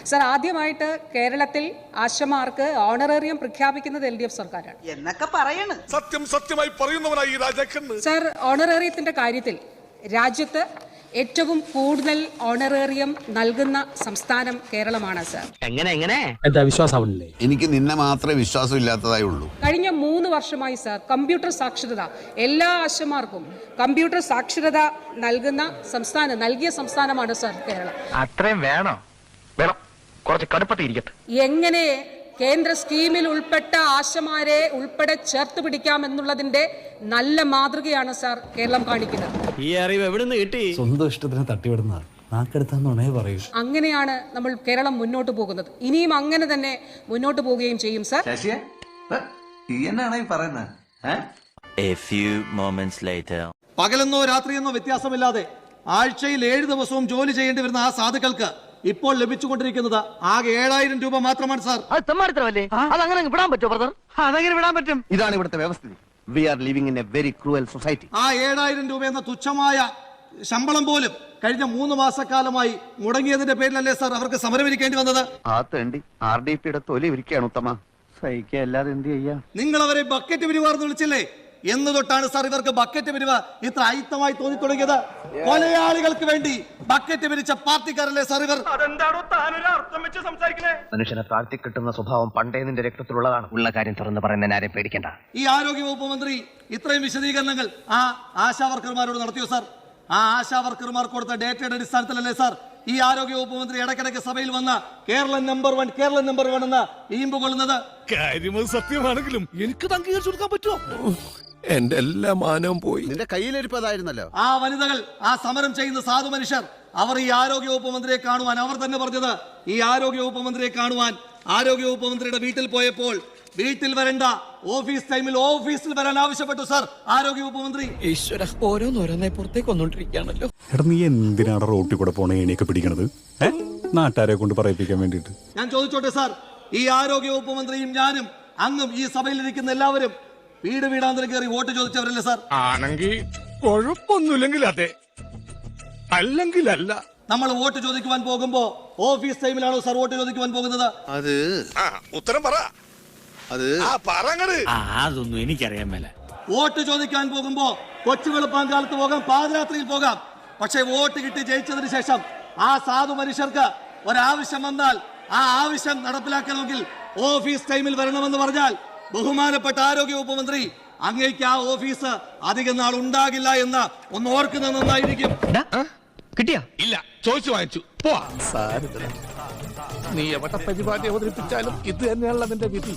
Sir, ആദ്യമായിട്ട് കേരളത്തിൽ ആശമാർക്ക് honorarium പ്രഖ്യാപിക്കുന്നത് LDF സർക്കാരാണ് എന്നൊക്കെ പറയണ്. സത്യമായി പറയുന്നവനായി രാജാക്കൻ. സർ, ഓണറേറിയത്തിന്റെ കാര്യത്തിൽ രാജ്യത്ത് ഏറ്റവും കൂടുതൽ ഓണറേറിയം നൽകുന്ന സംസ്ഥാനം കേരളമാണ് സർ. എന്താ വിശ്വാസമാവണില്ലേ? എനിക്ക് നിന്നെ മാത്രമേ വിശ്വാസം ഇല്ലാത്തതായി ഉള്ളൂ. കഴിഞ്ഞ 3 വർഷമായി സർ കമ്പ്യൂട്ടർ സാക്ഷരത എല്ലാ ആശമാർക്കും കമ്പ്യൂട്ടർ സാക്ഷരത നൽകിയ സംസ്ഥാനമാണ് സർ കേരളം. അത്രയും വേണോ? വേണം, കുറച്ച് കടുപ്പത്തിരിക്കട്ടെ. എങ്ങനെ കേന്ദ്ര സ്കീമിൽ ഉൾപ്പെട്ട ആശമാരെ ഉൾപ്പെടെ ചേർത്ത് പിടിക്കാമെന്നുള്ളതിന്റെ നല്ല മാതൃകയാണ് സാർ കേരളം കാണിക്കുന്നത്. ഈ അറിവ് എവിടെ നിന്ന് കിട്ടി? സ്വന്തം ഇഷ്ടത്തിന് തട്ടിവിടുന്ന നാക്കെടുത്താന്നുണേ പറയൂ. അങ്ങനെയാണ് നമ്മൾ കേരളം മുന്നോട്ട് പോകുന്നത്. ഇനിയും അങ്ങനെ തന്നെ മുന്നോട്ട് പോവുകയും ചെയ്യും സാർ. പകലെന്നോ രാത്രിയെന്നോ വ്യത്യാസമില്ലാതെ ആഴ്ചയിൽ 7 ദിവസവും ജോലി ചെയ്യേണ്ടി വരുന്ന ആ സാധുക്കൾക്ക് ഇപ്പോൾ ലഭിച്ചുകൊണ്ടിരിക്കുന്നത് ആകെ 7000 രൂപ മാത്രമാണ് സാർ. അത് തെമ്മാടിത്തരമല്ലേ? അതങ്ങനെ വിടാൻ പറ്റുമോ ബ്രദർ? അതെങ്ങനെ വിടാൻ പറ്റും? ഇതാണ് ഇവിടുത്തെ വ്യവസ്ഥിതി. We are living in a very cruel society. ആ 7000 രൂപ എന്ന തുച്ഛമായ ശമ്പളം പോലും കഴിഞ്ഞ 3 മാസക്കാലമായി മുടങ്ങിയതിന്റെ പേരിലല്ലേ സാർ അവർക്ക് സമരമിരിക്കേണ്ടി വന്നത്? ആ തേണ്ടി RDPയുടെ തൊലി ഇരിക്കുകയാണ് ഉത്തമ. സഹിക്കുക അല്ലാതെ എന്ത് ചെയ്യാ? നിങ്ങൾ അവരെ ബക്കറ്റ് പിരിവാർന്ന് വിളിച്ചില്ലേ? എന്ന് തൊട്ടാണ് സാർ ഇവർക്ക് ബക്കറ്റ് പിരിവ് ഇത്ര അയിത്തമായി തോന്നി തുടങ്ങിയത്? കൊലയാളികൾക്ക് വേണ്ടി ബക്കറ്റ് പിരിച്ച പാർട്ടിക്കാരല്ലേ സാർ ഇവർ? മനുഷ്യനെ താഴ്ത്തി കിട്ടുന്ന സ്വഭാവം പണ്ടേ നിന്റെ രക്തത്തിലുള്ളതാണ്. ഉള്ള കാര്യം തുറന്ന് പറയുന്നതിന് ആരെ പേടിക്കണ്ട. ഈ ആരോഗ്യവകുപ്പ് മന്ത്രി ഇത്രയും വിശദീകരണങ്ങൾ ആ ആശാവർക്കർമാരോട് നടത്തിയോ സാർ? ആ ആശാവർക്കർമാർ കൊടുത്ത ഡേറ്റയുടെ അടിസ്ഥാനത്തിലല്ലേ സാർ ഈ ആരോഗ്യവകുപ്പ് മന്ത്രി ഇടയ്ക്കിടയ്ക്ക് സഭയിൽ വന്ന കേരളം നമ്പർ 1 എന്ന് ഈമ്പ് കൊള്ളുന്നത്? കാര്യം സത്യമാണെങ്കിലും എനിക്ക് അംഗീകരിച്ചു കൊടുക്കാൻ പറ്റുമോ? എന്റെ എല്ലാ മാനവും പോയി. നിന്റെ കയ്യിലിരിപ്പതായിരുന്നല്ലോ. ആ വനിതകൾ, ആ സമരം ചെയ്യുന്ന സാധു മനുഷ്യർ, അവർ ഈ ആരോഗ്യവകുപ്പ് മന്ത്രിയെ കാണുവാൻ, അവർ തന്നെ പറഞ്ഞത് ഈ ആരോഗ്യവകുപ്പ് മന്ത്രിയെ കാണുവാൻ ആരോഗ്യവകുപ്പ് മന്ത്രിയുടെ വീട്ടിൽ പോയപ്പോൾ വീട്ടിൽ വരണ്ട, ഓഫീസ് ടൈമിൽ ഓഫീസിൽ വരാൻ ആവശ്യപ്പെട്ടു സാർ ആരോഗ്യവകുപ്പ് മന്ത്രി. ഈശ്വര, ഓരോന്നോരോന്നെ പുറത്തേക്ക് വന്നോണ്ടിരിക്കുകയാണല്ലോ. എടാ, നീ എന്തിനാണ് റോട്ടിൽ കൂടെ പോണ എണിയൊക്കെ പിടിക്കണത്? നാട്ടുകാരെ കൊണ്ട് പറയിപ്പിക്കാൻ വേണ്ടിട്ട്. ഞാൻ ചോദിച്ചോട്ടെ സാർ, ഈ ആരോഗ്യവകുപ്പ് മന്ത്രിയും ഞാനും അങ്ങും ഈ സഭയിലിരിക്കുന്ന എല്ലാവരും വീട് വീടാന്തരം കയറി വോട്ട് ചോദിച്ചവരല്ലേ സാർ? ആണെങ്കിൽ കുഴപ്പമൊന്നുമില്ലെങ്കിൽ അതെ, അല്ലെങ്കിൽ അല്ല. നമ്മൾ വോട്ട് ചോദിക്കുവാൻ പോകുമ്പോ ഓഫീസ് ടൈമിലാണോ സാർ വോട്ട് ചോദിക്കുവാൻ പോകുന്നത്? അത് ഉത്തരം പറ. അതൊന്നും എനിക്കറിയാൻ മേല. വോട്ട് ചോദിക്കാൻ പോകുമ്പോ കൊച്ചു വെളുപ്പാങ്കാലത്ത് പോകാം, പാതിരാത്രിയിൽ പോകാം. പക്ഷെ വോട്ട് കിട്ടി ജയിച്ചതിന് ശേഷം ആ സാധു മനുഷ്യർക്ക് ഒരാവശ്യം വന്നാൽ ആ ആവശ്യം നടപ്പിലാക്കണമെങ്കിൽ ഓഫീസ് ടൈമിൽ വരണമെന്ന് പറഞ്ഞാൽ ബഹുമാനപ്പെട്ട ആരോഗ്യവകുപ്പ് മന്ത്രി അങ്ങേക്ക് ആ ഓഫീസ് അധികം നാൾ ഉണ്ടാകില്ല എന്ന് ഒന്ന് ഓർക്കുന്നത് നന്നായിരിക്കും. കിട്ടിയാ? ഇല്ല, ചോദിച്ചു വാങ്ങിച്ചു. നീ എവിടെ പരിപാടി അവതരിപ്പിച്ചാലും ഇത് തന്നെയാണല്ലോ നിന്റെ വിധി.